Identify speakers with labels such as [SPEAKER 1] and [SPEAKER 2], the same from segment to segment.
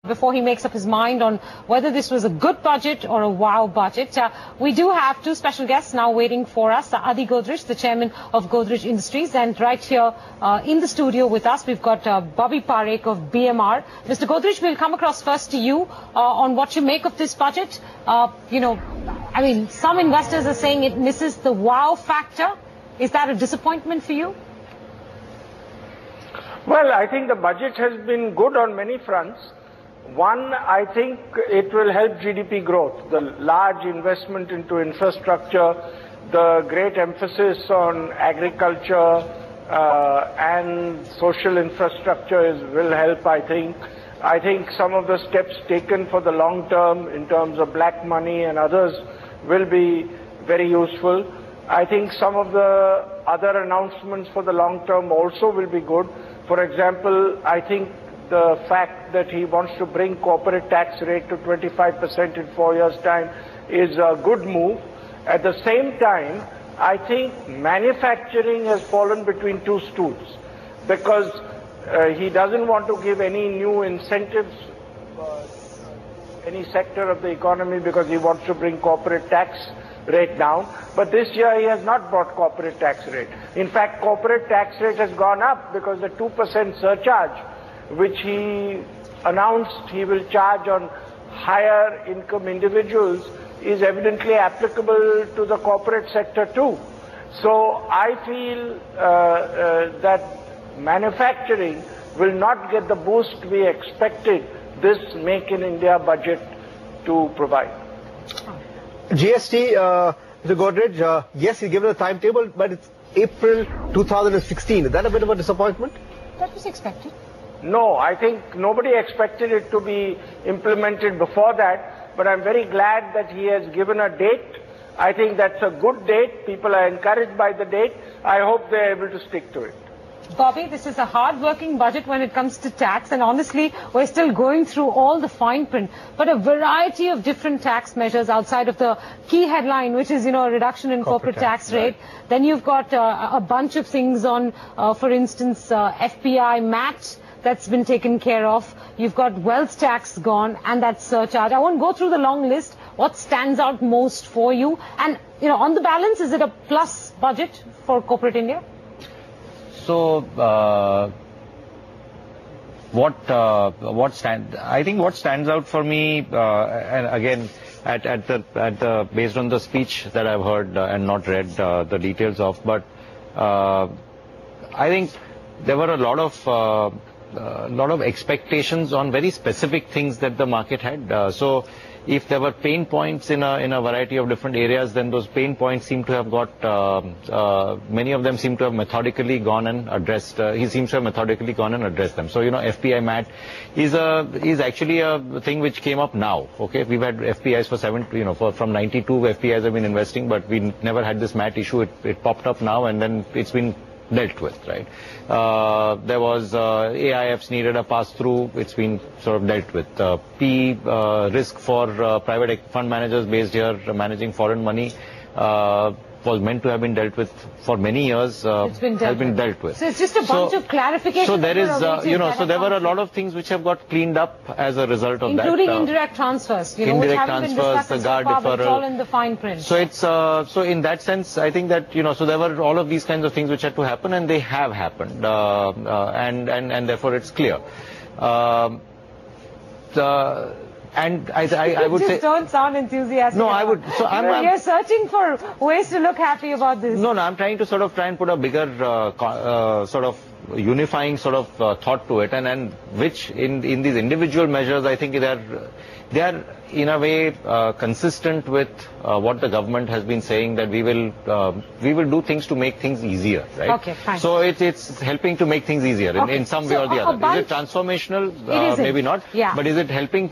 [SPEAKER 1] before he makes up his mind on whether this was a good budget or a wow budget. We do have two special guests now waiting for us. Adi Godrej, the chairman of Godrej Industries, and right here in the studio with us, we've got Bobby Parekh of BMR. Mr. Godrej, we'll come across first to you on what you make of this budget. I mean, some investors are saying it misses the wow factor. Is that a disappointment for you?
[SPEAKER 2] Well, I think the budget has been good on many fronts. One, I think it will help GDP growth. The large investment into infrastructure, the great emphasis on agriculture and social infrastructure will help, I think. I think some of the steps taken for the long term in terms of black money and others will be very useful. I think some of the other announcements for the long term also will be good. For example, I think the fact that he wants to bring corporate tax rate to 25% in 4 years' time is a good move. At the same time, I think manufacturing has fallen between two stools because he doesn't want to give any new incentives any sector of the economy because he wants to bring corporate tax rate down. But this year he has not brought corporate tax rate. In fact, corporate tax rate has gone up because the 2% surcharge which he announced he will charge on higher income individuals is evidently applicable to the corporate sector too. So I feel that manufacturing will not get the boost we expected this Make in India budget to provide.
[SPEAKER 3] GST, the Godrej, yes, he given a timetable, but it's April 2016. Is that a bit of a disappointment?
[SPEAKER 1] That was expected.
[SPEAKER 2] No, I think nobody expected it to be implemented before that, but I'm very glad that he has given a date. I think that's a good date. People are encouraged by the date. I hope they're able to stick to it.
[SPEAKER 1] Bobby, this is a hard-working budget when it comes to tax, and honestly, we're still going through all the fine print. But a variety of different tax measures outside of the key headline, which is, a reduction in corporate tax rate. Right. Then you've got a bunch of things on, for instance, FPI, MAT, that's been taken care of. You've got wealth tax gone and that surcharge. I won't go through the long list. What stands out most for you? And, on the balance, is it a plus budget for corporate India?
[SPEAKER 4] So, I think what stands out for me, and again, based on the speech that I've heard and not read the details of, but I think there were a lot of expectations on very specific things that the market had. So, if there were pain points in a variety of different areas, then those pain points seem to have got, many of them seem to have methodically gone and addressed, he seems to have methodically gone and addressed them. So, FPI MAT is actually a thing which came up now, okay? We've had FPIs from 92 FPIs have been investing, but we never had this MAT issue. It popped up now and then it's been dealt with, right? There was AIFs needed a pass-through, it's been sort of dealt with. Risk for private fund managers based here managing foreign money was meant to have been dealt with for many years, has been dealt with.
[SPEAKER 1] So it's just a bunch of clarifications.
[SPEAKER 4] So there is, so there were a lot of things which have got cleaned up as a result of that.
[SPEAKER 1] Including indirect transfers, which haven't been discussed the guard deferral. It's all in the fine print.
[SPEAKER 4] So it's, so in that sense, I think that, so there were all of these kinds of things which had to happen and they have happened. And therefore it's clear. And I would say...
[SPEAKER 1] don't sound enthusiastic.
[SPEAKER 4] No, I would... So
[SPEAKER 1] you're searching for ways to look happy about this.
[SPEAKER 4] No, I'm trying to sort of put a bigger sort of unifying sort of thought to it, and which in these individual measures, I think they are in a way consistent with what the government has been saying, that we will do things to make things easier, right?
[SPEAKER 1] Okay, fine.
[SPEAKER 4] So it's helping to make things easier in some way or the other. Is it transformational? Maybe not.
[SPEAKER 1] Yeah.
[SPEAKER 4] But is it helping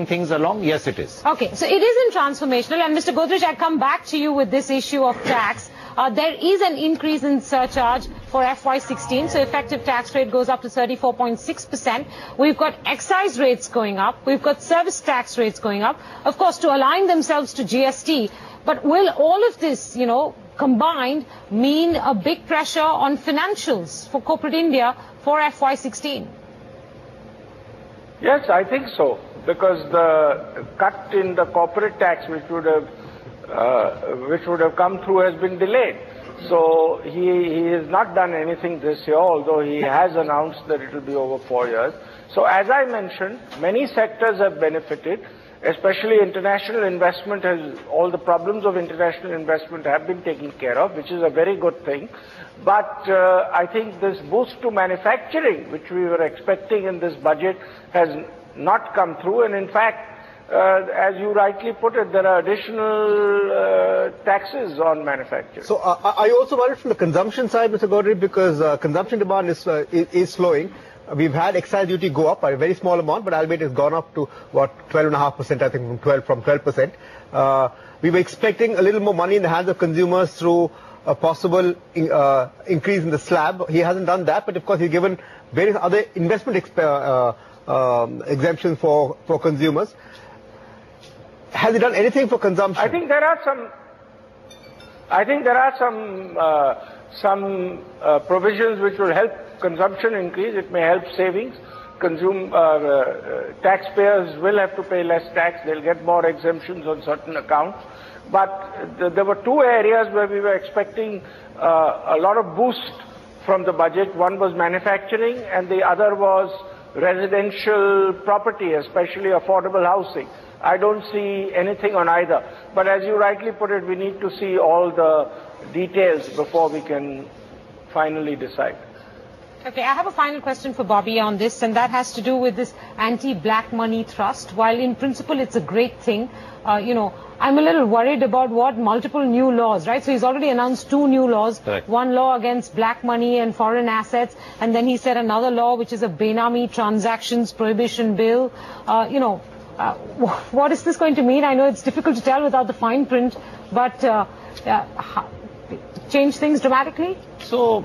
[SPEAKER 4] things along? Yes, it is.
[SPEAKER 1] Okay, so it isn't transformational. And Mr. Godrej, I come back to you with this issue of tax. There is an increase in surcharge for FY16, so effective tax rate goes up to 34.6%. We've got excise rates going up. We've got service tax rates going up, of course, to align themselves to GST. But will all of this, combined mean a big pressure on financials for corporate India for FY16?
[SPEAKER 2] Yes, I think so, because the cut in the corporate tax, which would have come through, has been delayed. So he has not done anything this year, although he has announced that it will be over 4 years. So as I mentioned, many sectors have benefited, especially international investment. All the problems of international investment have been taken care of, which is a very good thing. But I think this boost to manufacturing, which we were expecting in this budget, has not come through. And in fact, as you rightly put it, there are additional taxes on manufacturing.
[SPEAKER 3] So are you also worried from the consumption side, Mr. Godrej, because consumption demand is slowing? We've had excise duty go up by a very small amount, but albeit it's gone up to, what, 12.5%, I think, from 12%. We were expecting a little more money in the hands of consumers through a possible increase in the slab. He hasn't done that, but of course he's given various other investment exemptions for consumers. Has he done anything for consumption?
[SPEAKER 2] I think there are some provisions which will help consumption increase. It may help savings. Taxpayers will have to pay less tax. They'll get more exemptions on certain accounts. But there were two areas where we were expecting a lot of boost from the budget. One was manufacturing, and the other was residential property, especially affordable housing. I don't see anything on either. But as you rightly put it, we need to see all the details before we can finally decide.
[SPEAKER 1] Okay, I have a final question for Bobby on this, and that has to do with this anti-black money trust. While in principle it's a great thing, I'm a little worried about what multiple new laws, right? So he's already announced 2 new laws. Correct. One law against black money and foreign assets, and then he said another law which is a Benami transactions prohibition bill. What is this going to mean? I know it's difficult to tell without the fine print, but change things dramatically?
[SPEAKER 4] So,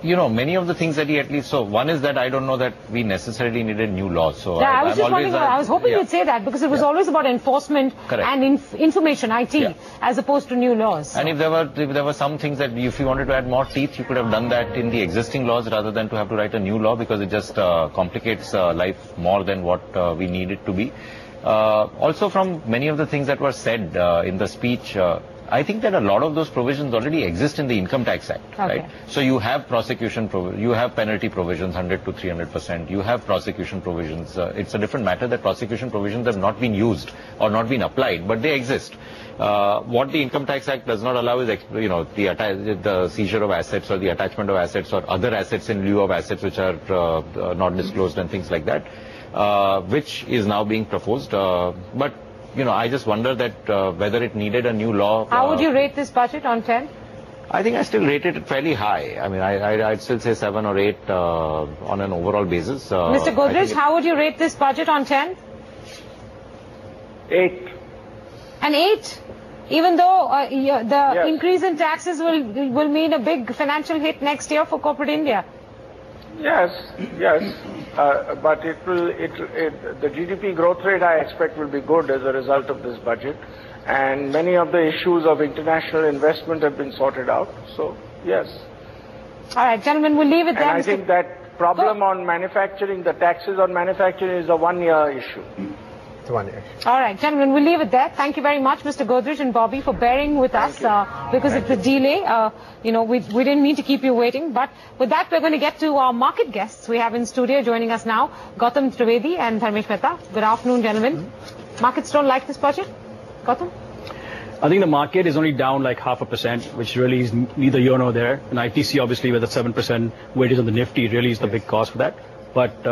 [SPEAKER 4] many of the things that he at least, so one is that I don't know that we necessarily needed new laws. So
[SPEAKER 1] yeah, I was just wondering, I was hoping you'd say that, because it was always about enforcement. Correct. And information, IT, as opposed to new laws.
[SPEAKER 4] And if there were some things that if you wanted to add more teeth, you could have done that in the existing laws rather than to have to write a new law, because it just complicates life more than what we need it to be. Also, from many of the things that were said in the speech, I think that a lot of those provisions already exist in the Income Tax Act, right? So you have you have penalty provisions, 100 to 300%. You have prosecution provisions. It's a different matter that prosecution provisions have not been used or not been applied, but they exist. What the Income Tax Act does not allow is, the seizure of assets or the attachment of assets or other assets in lieu of assets which are not disclosed and things like that, which is now being proposed. But I just wonder that whether it needed a new law.
[SPEAKER 1] How would you rate this budget on 10?
[SPEAKER 4] I think I still rate it fairly high. I mean, I'd still say 7 or 8 on an overall basis.
[SPEAKER 1] Mr. Godrej, how would you rate this budget on 10?
[SPEAKER 2] 8.
[SPEAKER 1] An 8? Even though the increase in taxes will mean a big financial hit next year for corporate India.
[SPEAKER 2] Yes. But the GDP growth rate, I expect, will be good as a result of this budget. And many of the issues of international investment have been sorted out. So, yes.
[SPEAKER 1] All right, gentlemen, we'll leave it there.
[SPEAKER 2] And I think that problem on manufacturing, the taxes on manufacturing, is a one-year issue.
[SPEAKER 3] It's 1 year.
[SPEAKER 1] All right, gentlemen, we'll leave it there. Thank you very much, Mr. Godrej and Bobby, for bearing with us because of the delay. We didn't mean to keep you waiting. But with that, we're going to get to our market guests. We have in studio joining us now Gautam Trivedi and Dharmesh Mehta. Good afternoon, gentlemen. Markets don't like this budget? Gautam?
[SPEAKER 5] I think the market is only down like 0.5%, which really is neither here nor there. And ITC, obviously, with a 7% weightage on the Nifty, really is the big cause for that. But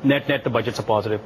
[SPEAKER 5] net, the budgets are positive.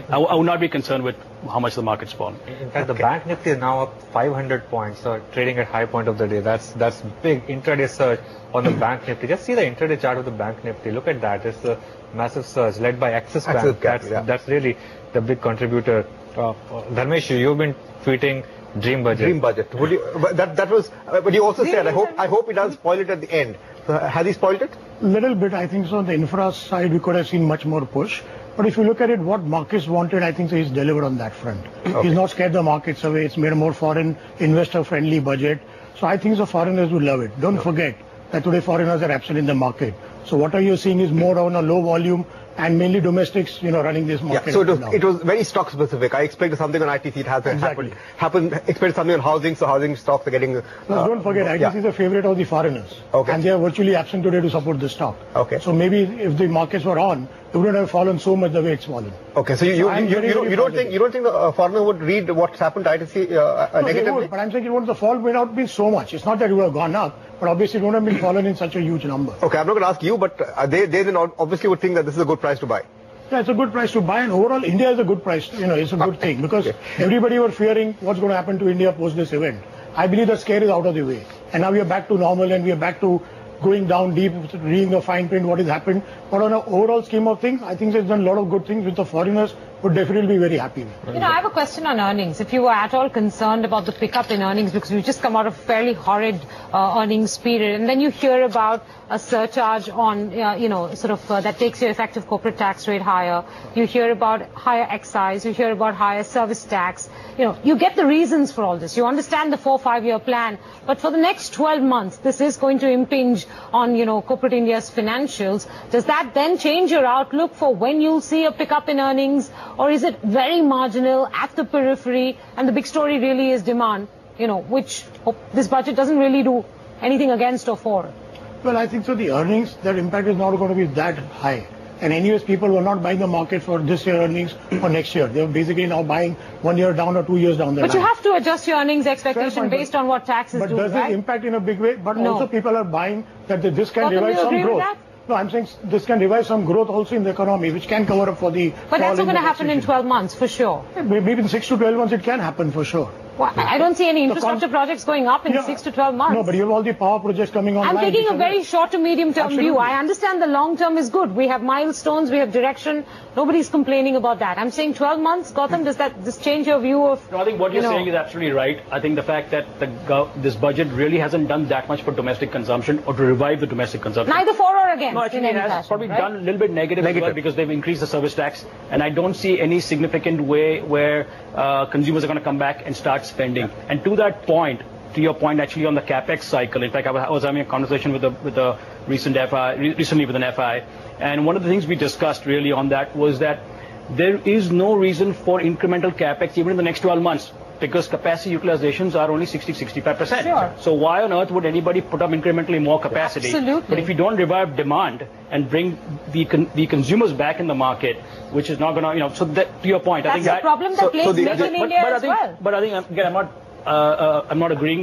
[SPEAKER 5] I would not be concerned with how much the market's fallen.
[SPEAKER 6] In fact, the Bank Nifty is now up 500 points, trading at high point of the day. That's big intraday surge on the Bank Nifty. Just see the intraday chart of the Bank Nifty. Look at that. It's a massive surge led by Axis Bank. That's really the big contributor. Dharmesh, you've been tweeting Dream Budget.
[SPEAKER 3] Dream Budget. Would you, that was, but you also said, I hope he doesn't spoil it at the end. So has he spoiled it?
[SPEAKER 7] Little bit, I think so. On the infra side, we could have seen much more push. But if you look at it, what markets wanted, I think so he's delivered on that front. Okay. He's not scared the markets away. It's made a more foreign investor-friendly budget. So I think the foreigners will love it. Don't forget that today foreigners are absent in the market. So what are you seeing is more on a low volume and mainly domestics, running this market.
[SPEAKER 3] Yeah, so it was very stock specific. I expected something on ITC. It hasn't happened. Expected something on housing, so housing stocks are getting...
[SPEAKER 7] don't forget, ITC is a favorite of the foreigners.
[SPEAKER 3] Okay.
[SPEAKER 7] And they are virtually absent today to support this stock.
[SPEAKER 3] Okay.
[SPEAKER 7] So maybe if the markets were on, it wouldn't have fallen so much the way it's fallen.
[SPEAKER 3] Okay, so you don't think the foreigner would read what's happened to ITC negatively?
[SPEAKER 7] They would, but I'm saying the fall may not be so much. It's not that it would have gone up, but obviously it wouldn't have been fallen in such a huge number.
[SPEAKER 3] Okay, I'm not going to ask you, but they then obviously would think that this is a good price to buy.
[SPEAKER 7] Yeah, it's a good price to buy, and overall India is a good price. It's a good thing because everybody were fearing what's going to happen to India post this event. I believe the scare is out of the way, and now we are back to normal, and we are back to going down deep, reading the fine print, what has happened. But on an overall scheme of things, I think it's done a lot of good things which the foreigners would definitely be very happy with.
[SPEAKER 1] I have a question on earnings. If you were at all concerned about the pickup in earnings, because we've just come out of a fairly horrid earnings period, and then you hear about a surcharge on, that takes your effective corporate tax rate higher. You hear about higher excise. You hear about higher service tax. You get the reasons for all this. You understand the 4-5-year plan. But for the next 12 months, this is going to impinge on, corporate India's financials. Does that then change your outlook for when you'll see a pickup in earnings? Or is it very marginal at the periphery, and the big story really is demand, which this budget doesn't really do anything against or for?
[SPEAKER 7] Well, I think so. The earnings, that impact is not going to be that high. And anyways, people were not buying the market for this year earnings or next year. They're basically now buying 1 year down or 2 years down the line.
[SPEAKER 1] But you have to adjust your earnings expectation based on what taxes do,
[SPEAKER 7] But does this impact in a big way? But also people are buying that this can revive some growth. No, I'm saying this can revive some growth also in the economy, which can cover up for the...
[SPEAKER 1] But that's not going to happen in 12 months, for sure.
[SPEAKER 7] Maybe in 6 to 12 months it can happen, for sure.
[SPEAKER 1] Well, I don't see any infrastructure projects going up in 6 to 12 months.
[SPEAKER 7] No, but you have all the power projects coming online.
[SPEAKER 1] I'm taking a very short to medium term view. I understand the long term is good. We have milestones, we have direction. Nobody's complaining about that. I'm saying 12 months, Gautam, does this change your view of...
[SPEAKER 5] No, I think what you're saying is absolutely right. I think the fact that this budget really hasn't done that much for domestic consumption or to revive the domestic consumption.
[SPEAKER 1] Neither for or against.
[SPEAKER 5] No, I think it has probably done a little bit negative as well, because they've increased the service tax, and I don't see any significant way where consumers are going to come back and start spending. And to that point, to your point actually on the capex cycle, in fact I was having a conversation with a recently with an FI, and one of the things we discussed really on that was that there is no reason for incremental capex even in the next 12 months, because capacity utilizations are only 60-65%.
[SPEAKER 1] Sure.
[SPEAKER 5] So why on earth would anybody put up incrementally more capacity?
[SPEAKER 1] Absolutely.
[SPEAKER 5] But if you don't revive demand and bring the consumers back in the market, which is not going to, so that, to your point,
[SPEAKER 1] that's
[SPEAKER 5] I think that...
[SPEAKER 1] That's a problem that plays in India as well.
[SPEAKER 5] But I think, again, I'm not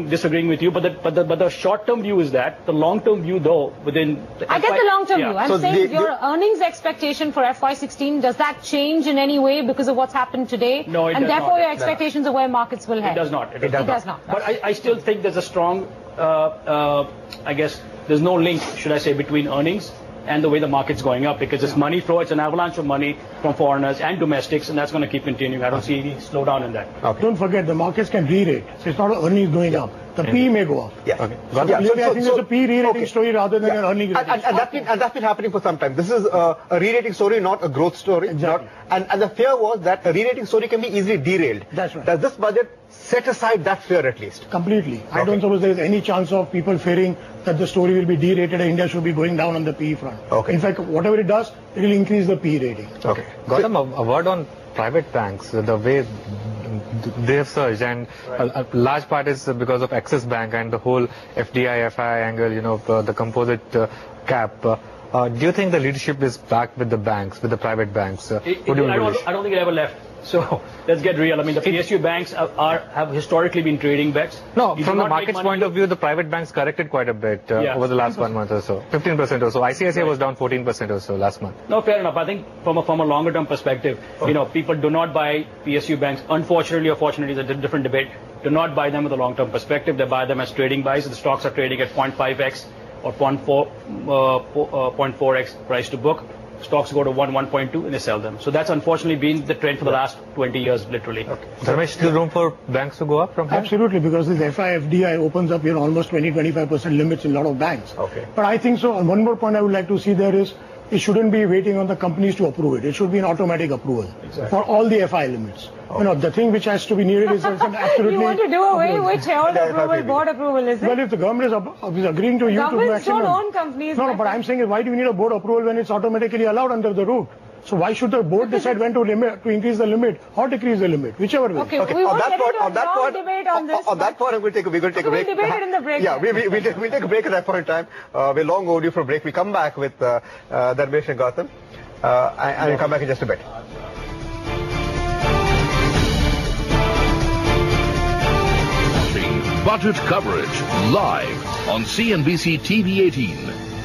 [SPEAKER 5] disagreeing with you, but the short-term view is that. The long-term view, though, within...
[SPEAKER 1] I get the long-term view. I'm saying your earnings expectation for FY16, does that change in any way because of what's happened today?
[SPEAKER 5] No, it does not.
[SPEAKER 1] And therefore your expectations of where markets will head?
[SPEAKER 5] It does not.
[SPEAKER 1] It does not.
[SPEAKER 5] But I still think there's a strong, I guess, there's no link, should I say, between earnings and the way the market's going up, because it's money flow, it's an avalanche of money from foreigners and domestics, and that's going to keep continuing. I don't see any slowdown in that.
[SPEAKER 7] Okay. Don't forget, the markets can re-rate. So it's not earnings going up. The PE may go up.
[SPEAKER 3] Yeah.
[SPEAKER 5] Okay.
[SPEAKER 7] I think it's a PE re-rating story rather than an earnings rating.
[SPEAKER 3] And that's been happening for some time. This is a re-rating story, not a growth story.
[SPEAKER 7] Exactly.
[SPEAKER 3] And the fear was that a re-rating story can be easily derailed.
[SPEAKER 7] That's right.
[SPEAKER 3] Does this budget set aside that fear at least?
[SPEAKER 7] Completely. I don't suppose there is any chance of people fearing that the story will be derated and India should be going down on the PE front.
[SPEAKER 3] Okay.
[SPEAKER 7] In fact, whatever it does, it will increase the PE rating.
[SPEAKER 3] Okay.
[SPEAKER 6] Gautam, a word on private banks, the way they have surged, and a large part is because of Axis Bank and the whole FDI, FI angle, the composite cap. Do you think the leadership is back with the banks, with the private banks?
[SPEAKER 5] I don't think it ever left. So let's get real. I mean, the PSU banks have historically been trading bets.
[SPEAKER 6] No, from the market's point of view, the private banks corrected quite a bit over the last 1 month or so. 15% or so. ICICI was down 14% or so last month.
[SPEAKER 5] No, fair enough. I think from a longer term perspective, people do not buy PSU banks. Unfortunately or fortunately, it's a different debate. Do not buy them with a long term perspective. They buy them as trading buys. The stocks are trading at 0.5x or 0.4x price to book. Stocks go to 1.2 and they sell them. So that's unfortunately been the trend for the last 20 years, literally.
[SPEAKER 6] Okay. Dharmesh, still room for banks to go up from here?
[SPEAKER 7] Absolutely, because this FI-FDI opens up almost 20-25% limits in a lot of banks.
[SPEAKER 3] Okay.
[SPEAKER 7] But I think so. And one more point I would like to see there is it shouldn't be waiting on the companies to approve it. It should be an automatic approval for all the FI limits. You know, the thing which has to be needed is absolutely...
[SPEAKER 1] You want to do away with shareholder approval, board approval, is it?
[SPEAKER 7] Well, if the government is agreeing to you to do
[SPEAKER 1] Governments don't own companies.
[SPEAKER 7] No, but I'm saying is why do you need a board approval when it's automatically allowed under the route? So why should the board decide when to increase the limit or decrease the limit, whichever way?
[SPEAKER 1] Okay, we won't get into a long debate on this.
[SPEAKER 3] On that point, we're going to take a break.
[SPEAKER 1] We'll debate it in the break.
[SPEAKER 3] Yeah, we'll take a break at that point in time. We're long overdue for a break. We come back with Dharmesh and Gautam, and we'll come back in just a bit.
[SPEAKER 8] Budget coverage live on CNBC TV 18.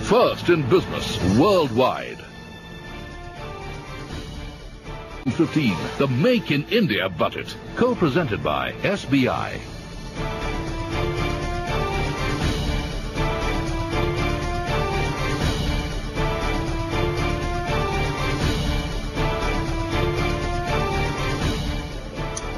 [SPEAKER 8] First in business worldwide. 15, the Make in India budget, co-presented by SBI.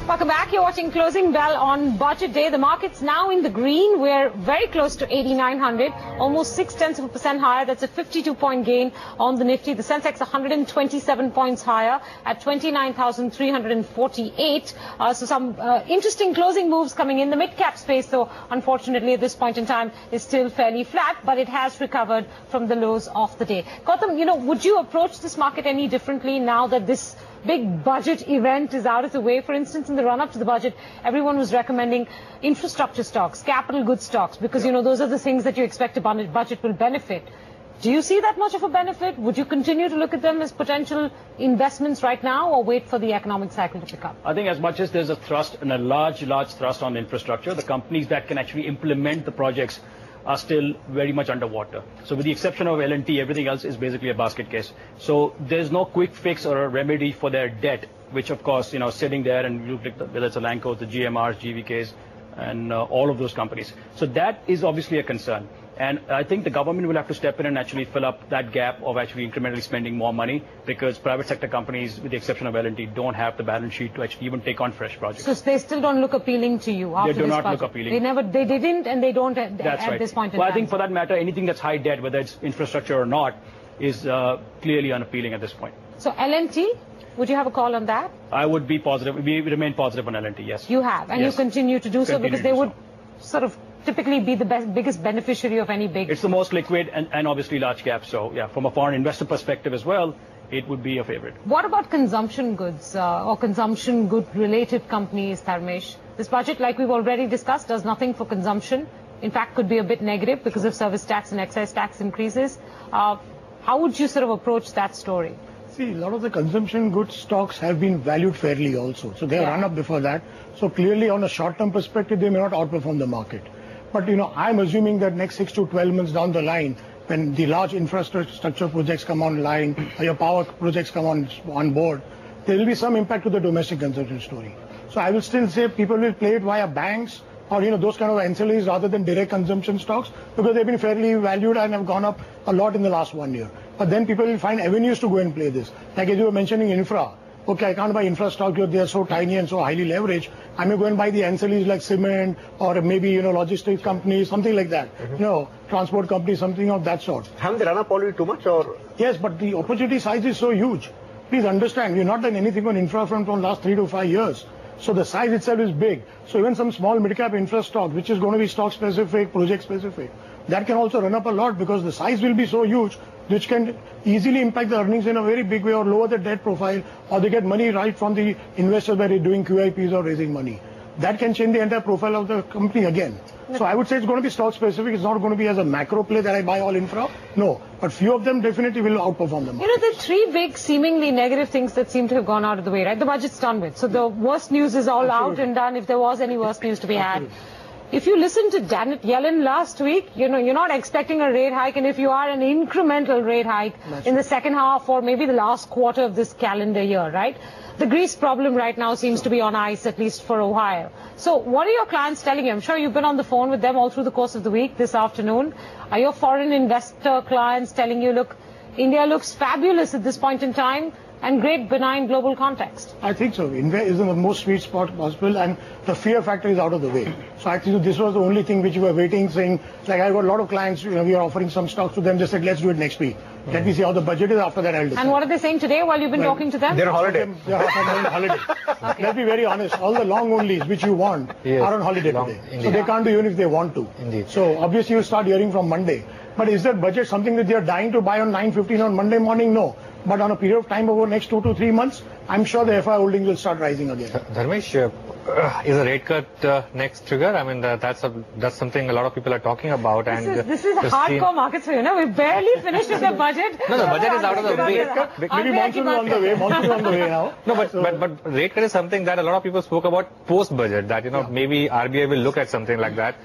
[SPEAKER 1] Welcome back. You're watching Closing Bell on Budget Day. The market's now in the green. We're very close to 8,900, almost 0.6% higher. That's a 52-point gain on the Nifty. The Sensex 127 points higher at 29,348. So some interesting closing moves coming in. The mid-cap space, though, unfortunately, at this point in time, is still fairly flat, but it has recovered from the lows of the day. Gautam, you know, would you approach this market any differently now that this big budget event is out of the way? For instance, in the run-up to the budget, everyone was recommending infrastructure stocks, capital goods stocks, because, you know, those are the things that you expect a budget will benefit. Do you see that much of a benefit? Would you continue to look at them as potential investments right now, or wait for the economic cycle to pick up?
[SPEAKER 5] I think as much as there's a thrust and a large thrust on infrastructure, the companies that can actually implement the projects are still very much underwater. So with the exception of L&T, everything else is basically a basket case. So there's no quick fix or a remedy for their debt, which of course, you know, sitting there, and you look at whether it's Alanco, the GMRs, GVKs, and all of those companies. So that is obviously a concern. And I think the government will have to step in and actually fill up that gap of actually incrementally spending more money, because private sector companies, with the exception of L&T, don't have the balance sheet to actually even take on fresh projects.
[SPEAKER 1] So they still don't look appealing to you after this budget?
[SPEAKER 5] They do not look appealing.
[SPEAKER 1] They didn't, and they don't at
[SPEAKER 5] right.
[SPEAKER 1] This point in
[SPEAKER 5] time.
[SPEAKER 1] time.
[SPEAKER 5] I think for that matter, anything that's high debt, whether it's infrastructure or not, is clearly unappealing at this point.
[SPEAKER 1] So L&T, would you have a call on that?
[SPEAKER 5] I would be positive. We remain positive on L&T, yes.
[SPEAKER 1] You have, and
[SPEAKER 5] yes.
[SPEAKER 1] You continue to do so, because they would sort of typically be the biggest beneficiary of any big...
[SPEAKER 5] It's the most liquid and obviously large cap. So, yeah, from a foreign investor perspective as well, it would be a favorite.
[SPEAKER 1] What about consumption goods or consumption good-related companies, Dharmesh? This budget, like we've already discussed, does nothing for consumption. In fact, could be a bit negative because of service tax and excise tax increases. How would you sort of approach that story?
[SPEAKER 7] See, a lot of the consumption goods stocks have been valued fairly also. So they have run up before that. So clearly, on a short-term perspective, they may not outperform the market. But, you know, I'm assuming that next 6 to 12 months down the line, when the large infrastructure projects come online, or your power projects come on board, there will be some impact to the domestic consumption story. So I will still say people will play it via banks or, you know, those kind of ancillaries rather than direct consumption stocks, because they've been fairly valued and have gone up a lot in the last 1 year. But then people will find avenues to go and play this. Like as you were mentioning infra. Okay, I can't buy infrastructure, they are so tiny and so highly leveraged. I may go and buy the ancillaries like cement or maybe, you know, logistics companies, something like that. You know, transport companies, something of that sort.
[SPEAKER 3] Haven't they run up already too much, or?
[SPEAKER 7] Yes, but the opportunity size is so huge. Please understand, we've not done anything on infra front from last 3 to 5 years. So the size itself is big. So even some small mid-cap infra stock, which is going to be stock specific, project specific, that can also run up a lot because the size will be so huge, which can easily impact the earnings in a very big way or lower the debt profile, or they get money right from the investors by doing QIPs or raising money. That can change the entire profile of the company again. So I would say it's going to be stock specific. It's not going to be as a macro play that I buy all infra. No, but few of them definitely will outperform them.
[SPEAKER 1] You know, the three big seemingly negative things that seem to have gone out of the way, right? The budget's done with. So the worst news is all out and done, if there was any worst news to be had. If you listen to Janet Yellen last week, you know, you're not expecting a rate hike, and if you are, an incremental rate hike in the second half or maybe the last quarter of this calendar year, right? The Greece problem right now seems to be on ice, at least for a while. So what are your clients telling you? I'm sure you've been on the phone with them all through the course of the week this afternoon. Are your foreign investor clients telling you, look, India looks fabulous at this point in time, and great benign global context.
[SPEAKER 7] I think so. India is in the most sweet spot possible, and the fear factor is out of the way. So I think this was the only thing which we were waiting, saying, like I got a lot of clients, we are offering some stocks to them, they said, let's do it next week. Let me see how the budget is, after that I'll decide.
[SPEAKER 1] And what are they saying today while you've been talking to them?
[SPEAKER 3] They're on holiday.
[SPEAKER 7] They're on holiday.
[SPEAKER 1] Okay.
[SPEAKER 7] Let's be very honest, all the long onlys which you want are on holiday today.
[SPEAKER 6] Indeed.
[SPEAKER 7] So they can't do even if they want to.
[SPEAKER 6] Indeed.
[SPEAKER 7] So obviously you start hearing from Monday. But is that budget something that they are dying to buy on 9:15 on Monday morning? No. But on a period of time over next 2 to 3 months, I'm sure the FI holdings will start rising again.
[SPEAKER 6] Dharmesh, is a rate cut next trigger? I mean, that's something a lot of people are talking about.
[SPEAKER 1] This is hardcore markets for you, no? We've barely finished with the budget.
[SPEAKER 6] No, the budget is out of the way.
[SPEAKER 7] Maybe monsoon is on the way. Monsoon is on the way now.
[SPEAKER 6] No, but rate cut is something that a lot of people spoke about post-budget, that, maybe RBI will look at something like that.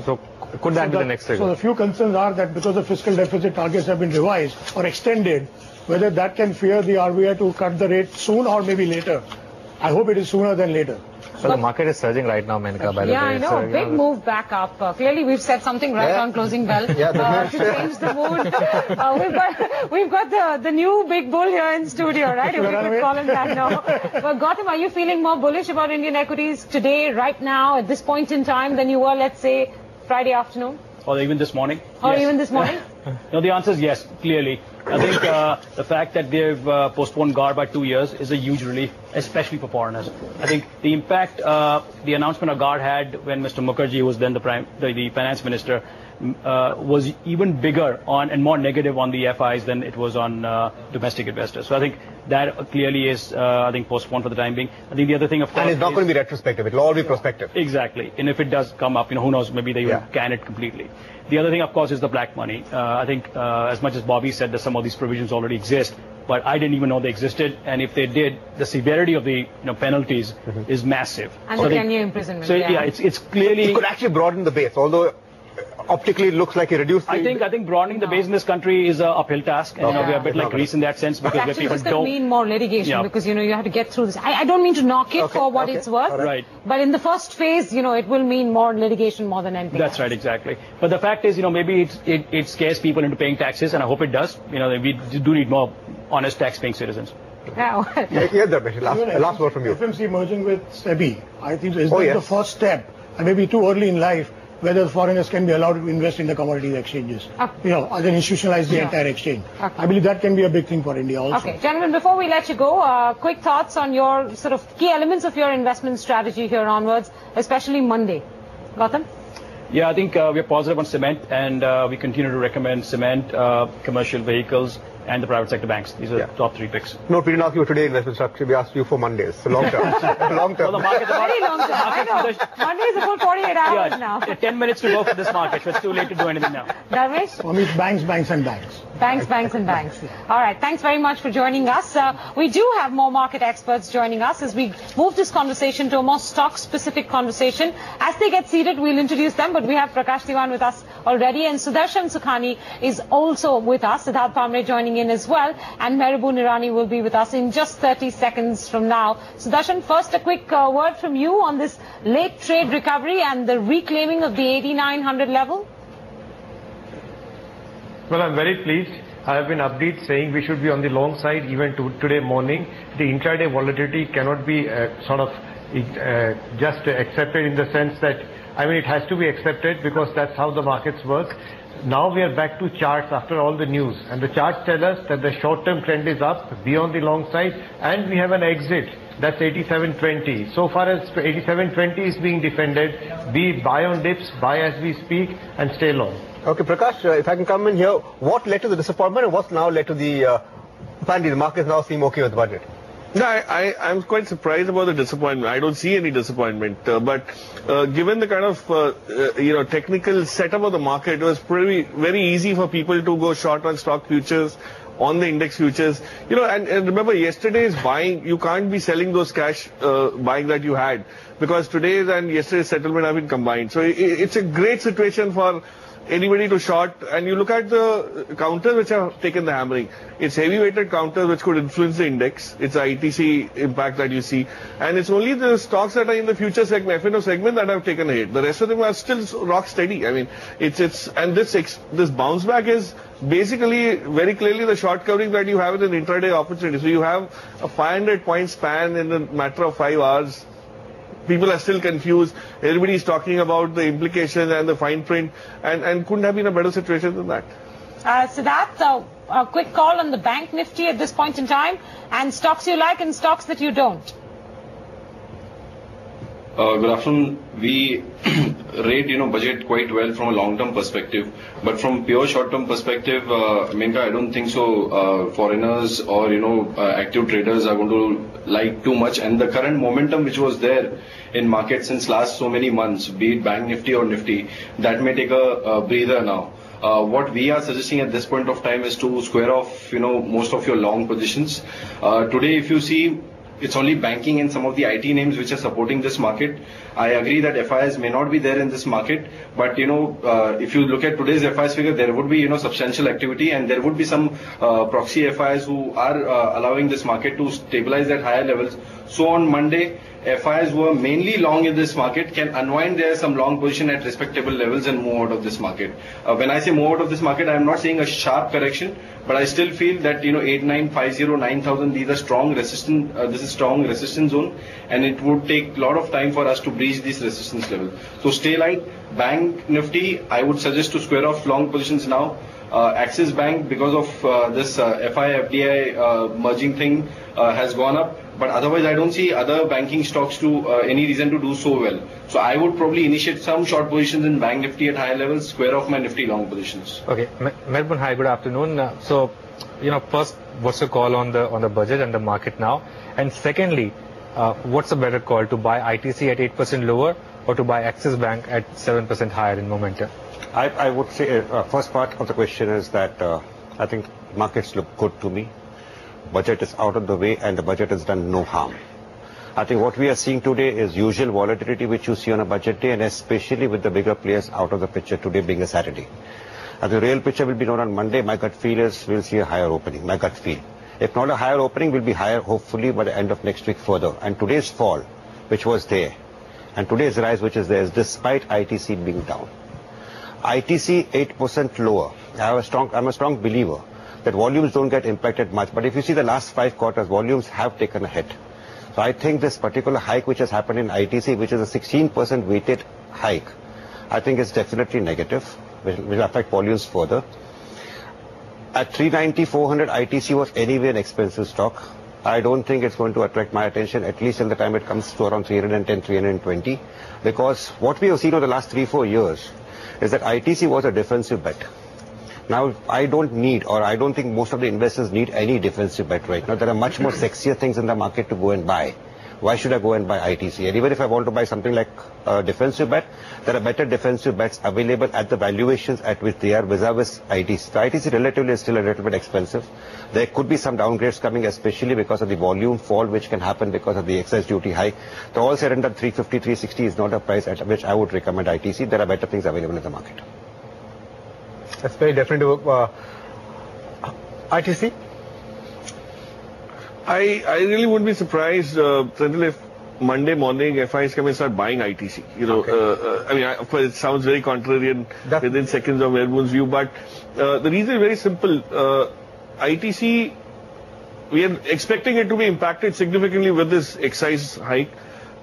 [SPEAKER 6] So could that be the next trigger?
[SPEAKER 7] So the few concerns are that because the fiscal deficit targets have been revised or extended, whether that can fear the RBI to cut the rate soon or maybe later. I hope it is sooner than later.
[SPEAKER 6] So the market is surging right now, Menika, by the way.
[SPEAKER 1] Yeah, I know.
[SPEAKER 6] So,
[SPEAKER 1] A big move back up. Clearly, we've said something right on closing bell to change the mood. We've got the new big bull here in studio, right? If we could call him that now. But Gautam, are you feeling more bullish about Indian equities today, right now, at this point in time, than you were, let's say, Friday afternoon?
[SPEAKER 5] Or even this morning?
[SPEAKER 1] Or even this morning?
[SPEAKER 5] No, the answer is yes, clearly. I think the fact that they've postponed GAR by 2 years is a huge relief, especially for foreigners. I think the impact the announcement of GAR had when Mr. Mukherjee was then the finance minister was even bigger on and more negative on the FIs than it was on domestic investors. So I think that clearly is, postponed for the time being. I think the other thing, of course,
[SPEAKER 3] and it's not going to be retrospective. It'll all be prospective.
[SPEAKER 5] Exactly. And if it does come up, who knows? Maybe they will can it completely. The other thing, of course, is the black money. I think, as much as Bobby said that some of these provisions already exist, but I didn't even know they existed. And if they did, the severity of the
[SPEAKER 1] And
[SPEAKER 5] penalties is massive.
[SPEAKER 1] the 10-year imprisonment.
[SPEAKER 5] So it's clearly.
[SPEAKER 3] It could actually broaden the base, although optically it looks like a reduced.
[SPEAKER 5] I think broadening the base in this country is an uphill task, and we are a bit like Greece in that sense, because
[SPEAKER 1] actually,
[SPEAKER 5] people
[SPEAKER 1] this could mean more litigation because you have to get through this. I don't mean to knock it for what it's worth,
[SPEAKER 5] right?
[SPEAKER 1] But in the first phase, it will mean more litigation more than anything.
[SPEAKER 5] That's right, exactly. But the fact is, maybe it scares people into paying taxes, and I hope it does. We do need more honest tax-paying citizens.
[SPEAKER 3] Last word from you.
[SPEAKER 7] FMC merging with SEBI, I think is the first step, and maybe too early in life, whether foreigners can be allowed to invest in the commodities exchanges. Then institutionalize the entire exchange. I believe that can be a big thing for India also.
[SPEAKER 1] Okay, gentlemen, before we let you go, quick thoughts on your sort of key elements of your investment strategy here onwards, especially Monday. Gautam?
[SPEAKER 5] Yeah, I think we're positive on cement, and we continue to recommend cement, commercial vehicles, and the private sector banks. These are the top 3 picks.
[SPEAKER 3] No, we didn't ask you today investment structure. We asked you for Mondays. So long term. Long term.
[SPEAKER 5] Well, the market's
[SPEAKER 1] very long term. I know. Monday is a full 48 hours now.
[SPEAKER 5] 10 minutes to go for this market. So it's too late to do anything now.
[SPEAKER 1] Dharmesh?
[SPEAKER 7] For me, it's banks, banks and banks.
[SPEAKER 1] Banks and banks. All right. Thanks very much for joining us. We do have more market experts joining us as we move this conversation to a more stock-specific conversation. As they get seated, we'll introduce them, but we have Prakash Diwan with us already, and Sudarshan Sukhani is also with us. Siddharth Pamre joining in as well, and Mehrabu Nirani will be with us in just 30 seconds from now. Sudarshan, first a quick word from you on this late trade recovery and the reclaiming of the 8,900 level.
[SPEAKER 9] Well, I'm very pleased. I have been upbeat saying we should be on the long side even today morning. The intraday volatility cannot be just accepted in the sense that, it has to be accepted because that's how the markets work. Now we are back to charts after all the news, and the charts tell us that the short-term trend is up beyond the long side, and we have an exit. That's 87.20. So far as 87.20 is being defended, we buy on dips, buy as we speak, and stay long.
[SPEAKER 3] Okay, Prakash, if I can come in here, what led to the disappointment and what's now led to the, apparently the markets now seem okay with the budget?
[SPEAKER 10] No, I'm quite surprised about the disappointment. I don't see any disappointment. But given the kind of, technical setup of the market, it was very easy for people to go short on stock futures, on the index futures. And remember yesterday's buying, you can't be selling those cash buying that you had, because today's and yesterday's settlement have been combined. So it's a great situation for anybody to short. And you look at the counters which have taken the hammering. It's heavy-weighted counters which could influence the index. It's the ITC impact that you see. And it's only the stocks that are in the future segment, F&O segment, that have taken a hit. The rest of them are still rock steady. I mean, and this bounce back is basically very clearly the short covering that you have in an intraday opportunity. So you have a 500-point span in a matter of 5 hours. People are still confused. Everybody is talking about the implications and the fine print, and couldn't have been a better situation than that.
[SPEAKER 1] So that's a quick call on the Bank Nifty at this point in time, and stocks you like and stocks that you don't.
[SPEAKER 11] Good afternoon. We rate, budget quite well from a long-term perspective, but from pure short-term perspective, Menka, I don't think so. Foreigners or active traders are going to like too much, and the current momentum which was there in market since last so many months, be it Bank Nifty or Nifty, that may take a breather now. What we are suggesting at this point of time is to square off, most of your long positions. Today, if you see, it's only banking and some of the IT names which are supporting this market. I agree that FIs may not be there in this market, but if you look at today's FIs figure, there would be substantial activity, and there would be some proxy FIs who are allowing this market to stabilize at higher levels. So on Monday, FIs who are mainly long in this market can unwind their some long position at respectable levels and move out of this market. When I say move out of this market, I am not saying a sharp correction, but I still feel that 8950, 9000, these are strong resistance. This is strong resistance zone, and it would take a lot of time for us to breach this resistance level. So stay light. Bank Nifty, I would suggest to square off long positions now. Axis Bank, because of this FI FDI merging thing, has gone up. But otherwise, I don't see other banking stocks to any reason to do so well. So I would probably initiate some short positions in Bank Nifty at higher levels, square off my Nifty long positions.
[SPEAKER 6] Okay, Melbourne, hi, good afternoon. First, what's your call on the budget and the market now? And secondly, what's a better call, to buy ITC at 8% lower or to buy Axis Bank at 7% higher in momentum?
[SPEAKER 12] I would say first part of the question is that I think markets look good to me. Budget is out of the way and the budget has done no harm. I think what we are seeing today is usual volatility which you see on a budget day, and especially with the bigger players out of the picture today being a Saturday. The real picture will be known on Monday. My gut feel is we'll see a higher opening, my gut feel. If not a higher opening, will be higher hopefully by the end of next week further. And today's fall, which was there, and today's rise which is there, is despite ITC being down. ITC 8% lower. I'm a strong believer that volumes don't get impacted much. But if you see the last 5 quarters, volumes have taken a hit. So I think this particular hike which has happened in ITC, which is a 16% weighted hike, I think is definitely negative, which will affect volumes further. At 390, 400, ITC was anyway an expensive stock. I don't think it's going to attract my attention, at least in the time it comes to around 310, 320. Because what we have seen over the last 3-4 years is that ITC was a defensive bet. Now, I don't think most of the investors need any defensive bet right now. There are much more sexier things in the market to go and buy. Why should I go and buy ITC? And even if I want to buy something like a defensive bet, there are better defensive bets available at the valuations at which they are vis-a-vis ITC. So ITC relatively is still a little bit expensive. There could be some downgrades coming, especially because of the volume fall which can happen because of the excess duty hike. So all said and done, 350, 360 is not a price at which I would recommend ITC. There are better things available in the market.
[SPEAKER 3] That's very different to ITC.
[SPEAKER 10] I really wouldn't be surprised, if Monday morning FIs come and start buying ITC. Of course, it sounds very contrarian within seconds of Melbourne's view, but the reason is very simple. ITC, we are expecting it to be impacted significantly with this excise hike.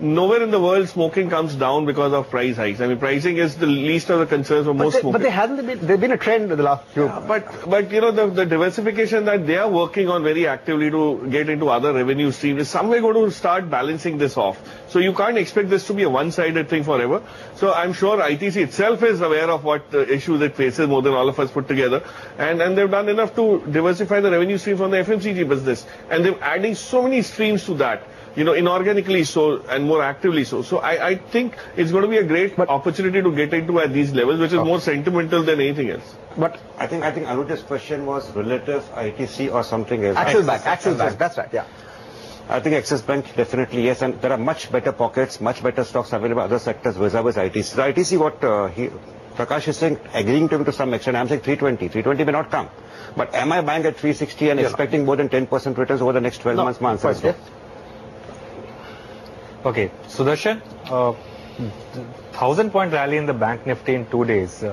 [SPEAKER 10] Nowhere in the world smoking comes down because of price hikes. I mean, pricing is the least of the concerns for most smokers.
[SPEAKER 3] But there hasn't been, there's been a trend in the last few.
[SPEAKER 10] Yeah, but the diversification that they are working on very actively to get into other revenue streams is somewhere going to start balancing this off. So you can't expect this to be a one-sided thing forever. So I'm sure ITC itself is aware of what issues it faces more than all of us put together. And they've done enough to diversify the revenue stream from the FMCG business. And they're adding so many streams to that. Inorganically so and more actively so. So I think it's going to be a great opportunity to get into at these levels, which is more sentimental than anything else.
[SPEAKER 12] But I think Anuja's question was relative ITC or something else.
[SPEAKER 3] Axis Bank, that's right, yeah.
[SPEAKER 12] I think Axis Bank definitely yes, and there are much better pockets, much better stocks available in other sectors vis-a-vis ITC. So ITC, what Prakash is saying, agreeing to him to some extent, I'm saying 320. 320 may not come. But am I buying at 360 and expecting more than 10% returns over the next 12 months? My answer is no.
[SPEAKER 6] Okay, Sudarshan, 1,000-point rally in the Bank Nifty in 2 days.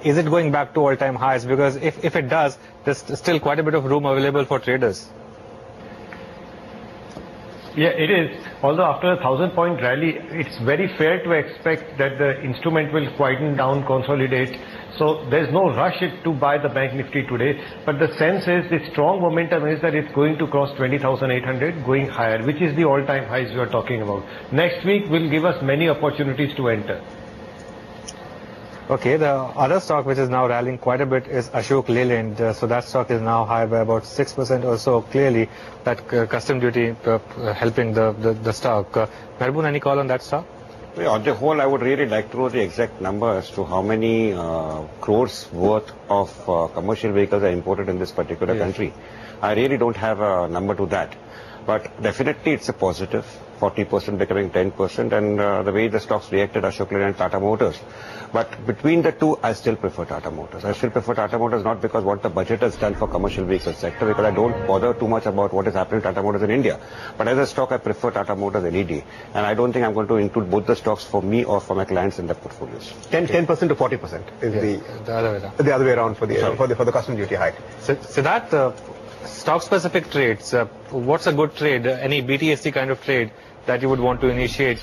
[SPEAKER 6] Is it going back to all-time highs? Because if it does, there's still quite a bit of room available for traders.
[SPEAKER 9] Yeah, it is. Although after a 1,000-point rally, it's very fair to expect that the instrument will quieten down, consolidate. So there's no rush to buy the Bank Nifty today. But the sense is the strong momentum is that it's going to cross 20,800, going higher, which is the all-time highs we are talking about. Next week will give us many opportunities to enter.
[SPEAKER 6] Okay, the other stock which is now rallying quite a bit is Ashok Leyland. So that stock is now higher by about 6% or so. Clearly, that custom duty helping the stock. Mehboob, any call on that stock?
[SPEAKER 12] Yeah, on the whole, I would really like to know the exact number as to how many crores worth of commercial vehicles are imported in this particular country. I really don't have a number to that. But definitely it's a positive, 40% becoming 10%, and the way the stocks reacted, Ashok Leyland and Tata Motors. But between the two, I still prefer Tata Motors. I still prefer Tata Motors not because what the budget has done for commercial vehicle sector, because I don't bother too much about what is happening to Tata Motors in India. But as a stock, I prefer Tata Motors any day. And I don't think I'm going to include both the stocks for me or for my clients in their portfolios.
[SPEAKER 3] 10% to 40% is
[SPEAKER 6] the other way around.
[SPEAKER 3] The other way around for the custom duty hike.
[SPEAKER 6] So that stock-specific trades, what's a good trade? Any BTSC kind of trade that you would want to initiate,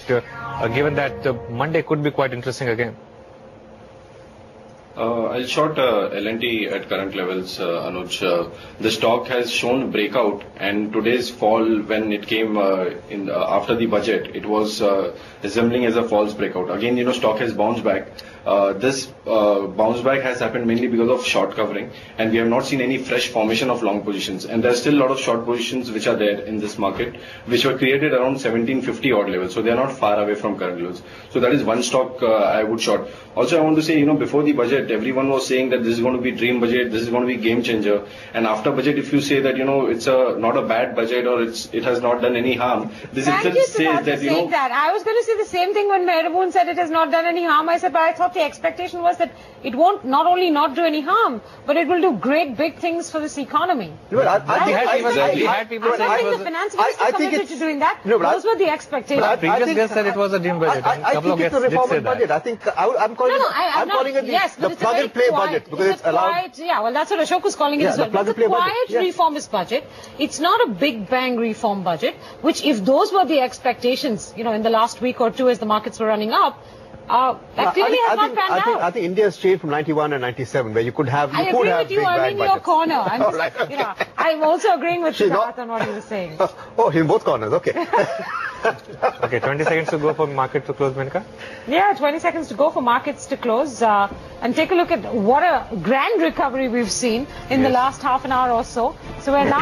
[SPEAKER 6] given that Monday could be quite interesting again?
[SPEAKER 11] I'll short L&T at current levels, Anuj. The stock has shown breakout, and today's fall, when it came after the budget, it was resembling as a false breakout. Again, stock has bounced back. This bounce back has happened mainly because of short covering, and we have not seen any fresh formation of long positions. And there are still a lot of short positions which are there in this market, which were created around 1750 odd levels. So they are not far away from current levels. So that is one stock I would short. Also, I want to say, before the budget, everyone was saying that this is going to be dream budget, this is going to be game changer. And after budget, if you say that, it's not a bad budget or it has not done any harm, this itself says that,
[SPEAKER 1] I was going to say the same thing when Mehboob said it has not done any harm. I said, but I thought the expectation was that it won't not only not do any harm, but it will do great big things for this economy.
[SPEAKER 6] I think
[SPEAKER 1] the finance minister committed to doing that. Those were the expectations.
[SPEAKER 6] Previous guest said it was a dream budget.
[SPEAKER 3] I think it's a reform budget. I think I'm calling it the plug and play budget because it's allowed.
[SPEAKER 1] Yeah, well, that's what Ashok was calling it as well. It's a quiet reformist budget. It's not a big bang reform budget, which if those were the expectations, in the last week or two as the markets were running up, that clearly has not panned out.
[SPEAKER 3] I think India has changed from 91 and 97, where you could have.
[SPEAKER 1] I agree with you. I'm in your corner. I'm also agreeing with Siddharth on what he was saying.
[SPEAKER 3] Oh, in both corners. Okay.
[SPEAKER 6] Okay, 20 seconds to go for market to close, Menika.
[SPEAKER 1] Yeah, 20 seconds to go for markets to close. And take a look at what a grand recovery we've seen in the last half an hour or so. So we're now